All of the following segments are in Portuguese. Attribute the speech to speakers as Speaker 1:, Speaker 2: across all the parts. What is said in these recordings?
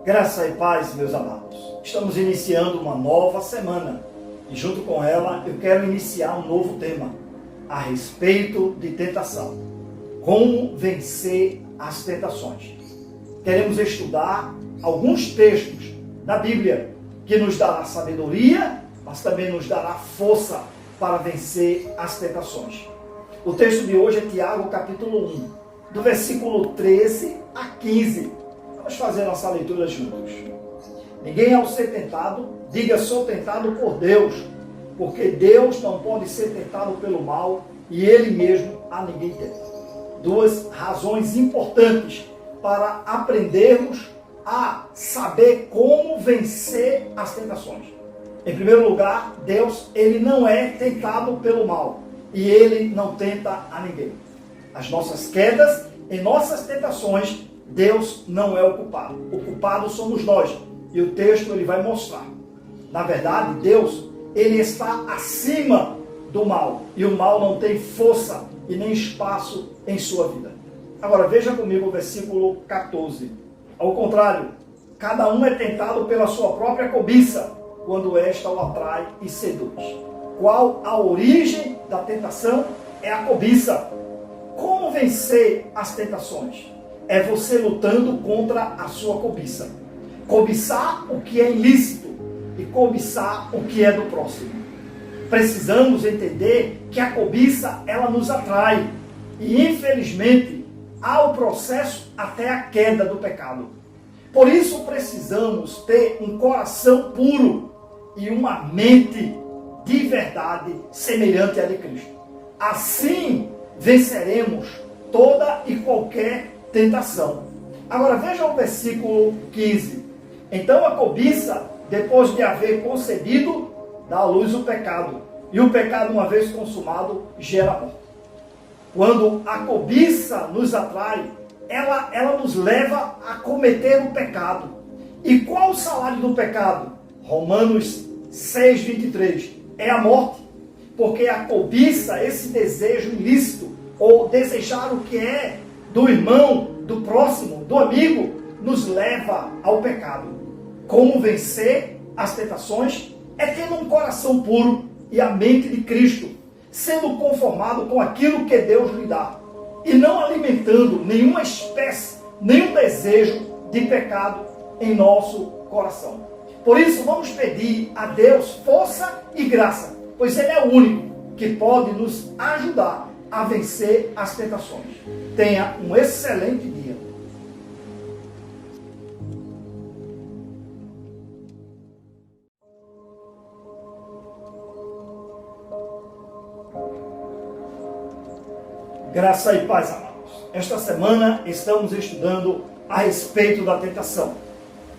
Speaker 1: Graça e paz, meus amados. Estamos iniciando uma nova semana e junto com ela eu quero iniciar um novo tema a respeito de tentação. Como vencer as tentações. Queremos estudar alguns textos da Bíblia que nos dará sabedoria, mas também nos dará força para vencer as tentações. O texto de hoje é Tiago capítulo 1, do versículo 13 a 15. Vamos fazer nossa leitura juntos. Ninguém ao ser tentado, diga sou tentado por Deus, porque Deus não pode ser tentado pelo mal e Ele mesmo a ninguém tenta. Duas razões importantes para aprendermos a saber como vencer as tentações. Em primeiro lugar, Deus, Ele não é tentado pelo mal e Ele não tenta a ninguém. As nossas quedas e nossas tentações, Deus não é o culpado. O culpado somos nós. E o texto ele vai mostrar. Na verdade, Deus, ele está acima do mal. E o mal não tem força e nem espaço em sua vida. Agora, veja comigo o versículo 14. Ao contrário, cada um é tentado pela sua própria cobiça, quando esta o atrai e seduz. Qual a origem da tentação? É a cobiça. Como vencer as tentações? É você lutando contra a sua cobiça. Cobiçar o que é ilícito e cobiçar o que é do próximo. Precisamos entender que a cobiça, ela nos atrai. E infelizmente, há o processo até a queda do pecado. Por isso precisamos ter um coração puro e uma mente de verdade semelhante à de Cristo. Assim venceremos toda e qualquer tentação. Agora veja o versículo 15. Então a cobiça, depois de haver concebido, dá à luz o pecado. E o pecado, uma vez consumado, gera morte. Quando a cobiça nos atrai, ela nos leva a cometer o pecado. E qual o salário do pecado? Romanos 6:23. É a morte. Porque a cobiça, esse desejo ilícito, ou desejar o que é do irmão, do próximo, do amigo, nos leva ao pecado. Como vencer as tentações? É tendo um coração puro e a mente de Cristo, sendo conformado com aquilo que Deus lhe dá, e não alimentando nenhuma espécie, nenhum desejo de pecado em nosso coração. Por isso, vamos pedir a Deus força e graça, pois Ele é o único que pode nos ajudar a vencer as tentações. Tenha um excelente dia. Graça e paz, amados. Esta semana estamos estudando a respeito da tentação,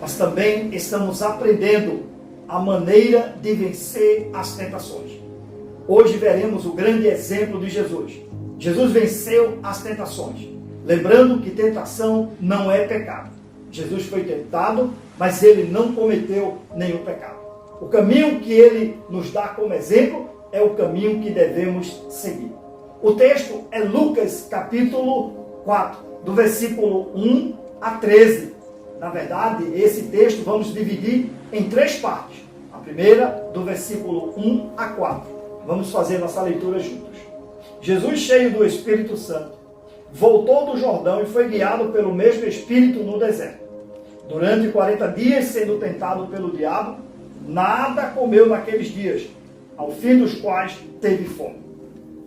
Speaker 1: mas também estamos aprendendo a maneira de vencer as tentações. Hoje veremos o grande exemplo de Jesus. Jesus venceu as tentações. Lembrando que tentação não é pecado. Jesus foi tentado, mas ele não cometeu nenhum pecado. O caminho que ele nos dá como exemplo é o caminho que devemos seguir. O texto é Lucas capítulo 4, do versículo 1 a 13. Na verdade, esse texto vamos dividir em três partes. A primeira, do versículo 1 a 4. Vamos fazer nossa leitura juntos. Jesus, cheio do Espírito Santo, voltou do Jordão e foi guiado pelo mesmo Espírito no deserto. Durante 40 dias, sendo tentado pelo diabo, nada comeu naqueles dias, ao fim dos quais teve fome.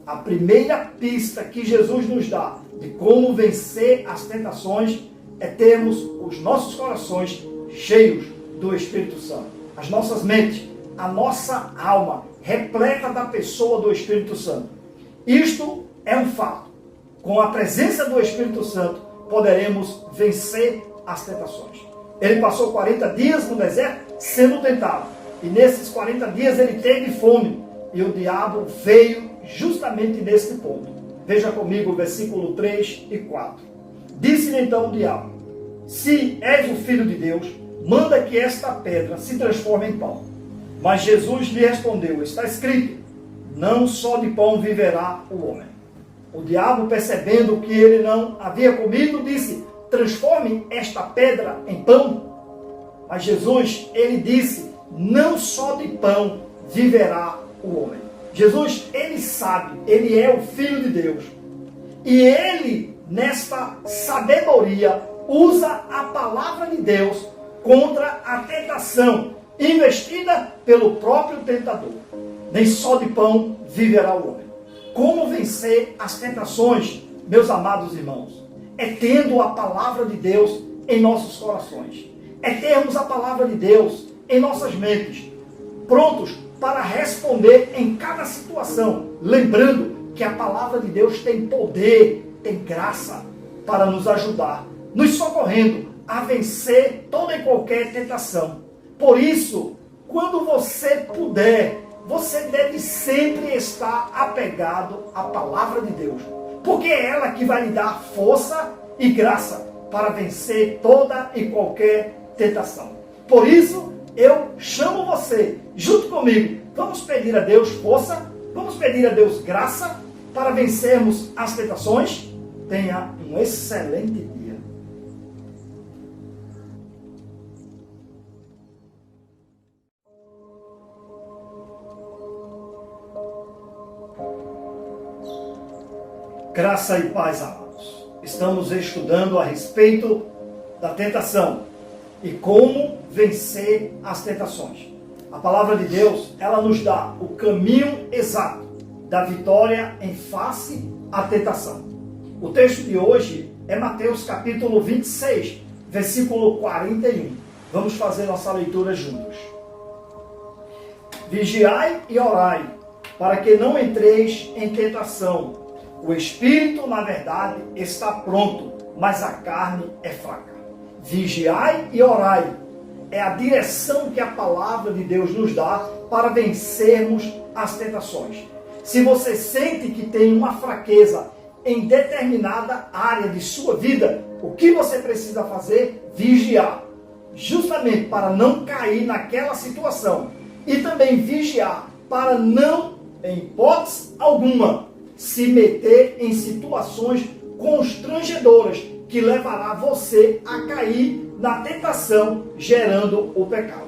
Speaker 1: A primeira pista que Jesus nos dá de como vencer as tentações é termos os nossos corações cheios do Espírito Santo. As nossas mentes, a nossa alma repleta da pessoa do Espírito Santo. Isto é um fato. Com a presença do Espírito Santo, poderemos vencer as tentações. Ele passou 40 dias no deserto sendo tentado. E nesses 40 dias ele teve fome. E o diabo veio justamente nesse ponto. Veja comigo o versículo 3 e 4. Disse-lhe então o diabo: se és o Filho de Deus, manda que esta pedra se transforme em pão. Mas Jesus lhe respondeu: está escrito, não só de pão viverá o homem. O diabo, percebendo que ele não havia comido, disse: transforme esta pedra em pão. Mas Jesus, ele disse, não só de pão viverá o homem. Jesus, ele sabe, ele é o Filho de Deus. E ele, nesta sabedoria, usa a palavra de Deus contra a tentação investida pelo próprio tentador. Nem só de pão viverá o homem. Como vencer as tentações, meus amados irmãos? É tendo a palavra de Deus em nossos corações. É termos a palavra de Deus em nossas mentes, prontos para responder em cada situação, lembrando que a palavra de Deus tem poder, tem graça para nos ajudar, nos socorrendo a vencer toda e qualquer tentação. Por isso, quando você puder, você deve sempre estar apegado à palavra de Deus, porque é ela que vai lhe dar força e graça para vencer toda e qualquer tentação. Por isso, eu chamo você, junto comigo, vamos pedir a Deus força, vamos pedir a Deus graça para vencermos as tentações. Tenha um excelente dia. Graça e paz, amados. Estamos estudando a respeito da tentação e como vencer as tentações. A palavra de Deus, ela nos dá o caminho exato da vitória em face à tentação. O texto de hoje é Mateus capítulo 26, versículo 41. Vamos fazer nossa leitura juntos. Vigiai e orai, para que não entreis em tentação. O espírito, na verdade, está pronto, mas a carne é fraca. Vigiai e orai. É a direção que a palavra de Deus nos dá para vencermos as tentações. Se você sente que tem uma fraqueza em determinada área de sua vida, o que você precisa fazer? Vigiar. Justamente para não cair naquela situação. E também vigiar para não, em hipótese alguma, se meter em situações constrangedoras que levará você a cair na tentação, gerando o pecado.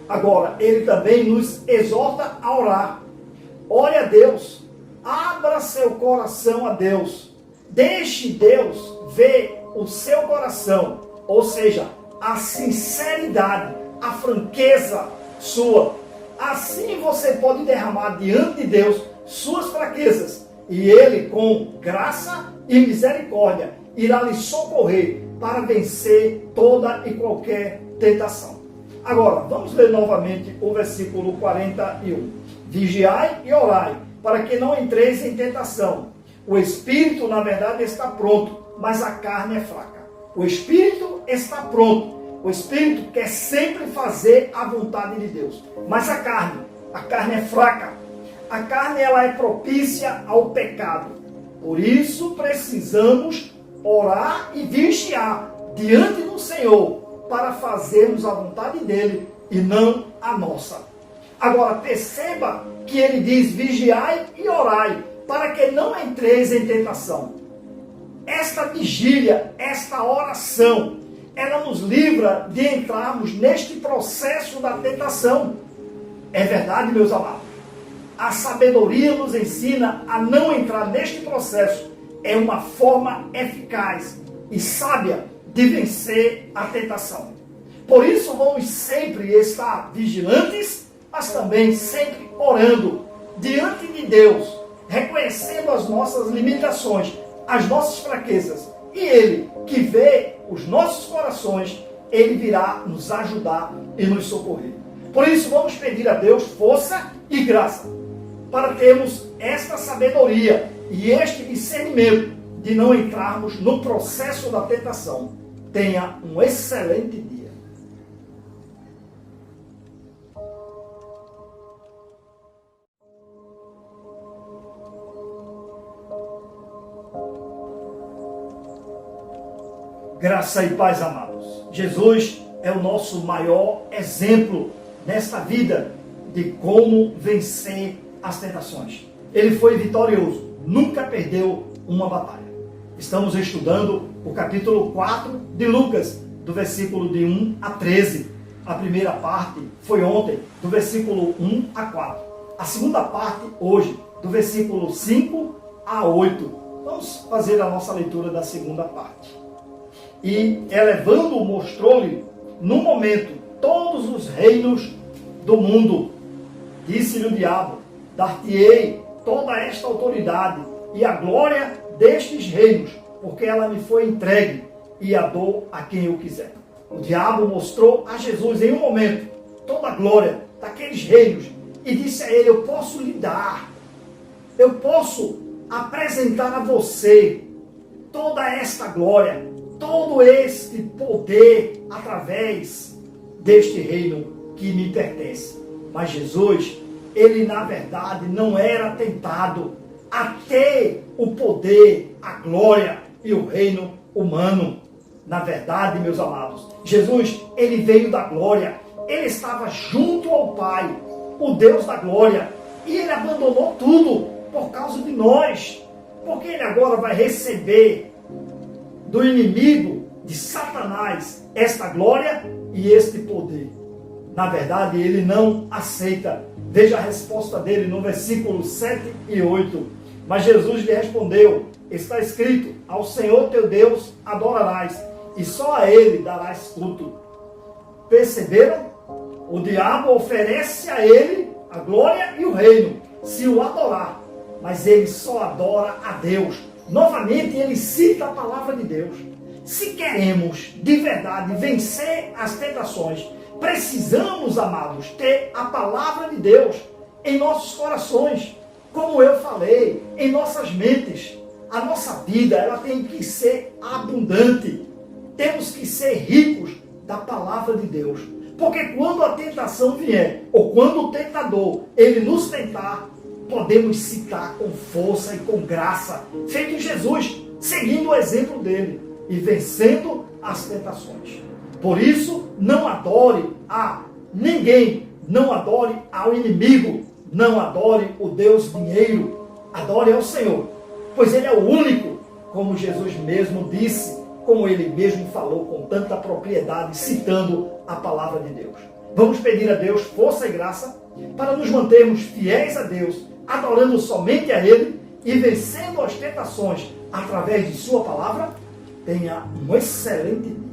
Speaker 1: Agora, ele também nos exorta a orar. Ore a Deus, abra seu coração a Deus, deixe Deus ver o seu coração, ou seja, a sinceridade, a franqueza sua. Assim você pode derramar diante de Deus suas fraquezas, e Ele, com graça e misericórdia, irá lhe socorrer para vencer toda e qualquer tentação. Agora, vamos ler novamente o versículo 41. Vigiai e orai, para que não entreis em tentação. O espírito, na verdade, está pronto, mas a carne é fraca. O espírito está pronto. O espírito quer sempre fazer a vontade de Deus. Mas a carne é fraca. A carne, ela é propícia ao pecado. Por isso, precisamos orar e vigiar diante do Senhor para fazermos a vontade dele e não a nossa. Agora, perceba que ele diz, vigiai e orai, para que não entreis em tentação. Esta vigília, esta oração, ela nos livra de entrarmos neste processo da tentação. É verdade, meus amados? A sabedoria nos ensina a não entrar neste processo. É uma forma eficaz e sábia de vencer a tentação. Por isso, vamos sempre estar vigilantes, mas também sempre orando diante de Deus, reconhecendo as nossas limitações, as nossas fraquezas. E Ele, que vê os nossos corações, Ele virá nos ajudar e nos socorrer. Por isso, vamos pedir a Deus força e graça para termos esta sabedoria e este discernimento de não entrarmos no processo da tentação. Tenha um excelente dia. Graça e paz, amados. Jesus é o nosso maior exemplo nesta vida de como vencer as tentações. Ele foi vitorioso, nunca perdeu uma batalha. Estamos estudando o capítulo 4 de Lucas, do versículo de 1 a 13. A primeira parte foi ontem, do versículo 1 a 4. A segunda parte, hoje, do versículo 5 a 8. Vamos fazer a nossa leitura da segunda parte. E elevando, mostrou-lhe, no momento, todos os reinos do mundo. Disse-lhe o diabo: dar-te-ei toda esta autoridade e a glória destes reinos, porque ela me foi entregue, e a dou a quem eu quiser. O diabo mostrou a Jesus em um momento toda a glória daqueles reinos e disse a ele: eu posso lhe dar, eu posso apresentar a você toda esta glória, todo este poder através deste reino que me pertence. Mas Jesus, ele na verdade não era tentado a ter o poder, a glória e o reino humano. Na verdade, meus amados, Jesus, ele veio da glória, ele estava junto ao Pai, o Deus da glória, e ele abandonou tudo por causa de nós, porque ele agora vai receber do inimigo, de Satanás, esta glória e este poder. Na verdade, ele não aceita. Veja a resposta dele no versículo 7 e 8. Mas Jesus lhe respondeu: está escrito, ao Senhor teu Deus adorarás, e só a ele darás culto. Perceberam? O diabo oferece a ele a glória e o reino, se o adorar. Mas ele só adora a Deus. Novamente ele cita a palavra de Deus. Se queremos de verdade vencer as tentações, precisamos, amados, ter a palavra de Deus em nossos corações. Como eu falei, em nossas mentes. A nossa vida, ela tem que ser abundante. Temos que ser ricos da palavra de Deus. Porque quando a tentação vier, ou quando o tentador, ele nos tentar, podemos citar com força e com graça, feito Jesus, seguindo o exemplo dele e vencendo as tentações. Por isso, não adore a ninguém, não adore ao inimigo, não adore o Deus dinheiro, adore ao Senhor, pois ele é o único, como Jesus mesmo disse, como ele mesmo falou com tanta propriedade, citando a palavra de Deus. Vamos pedir a Deus força e graça para nos mantermos fiéis a Deus, adorando somente a Ele e vencendo as tentações através de sua palavra. Tenha um excelente dia.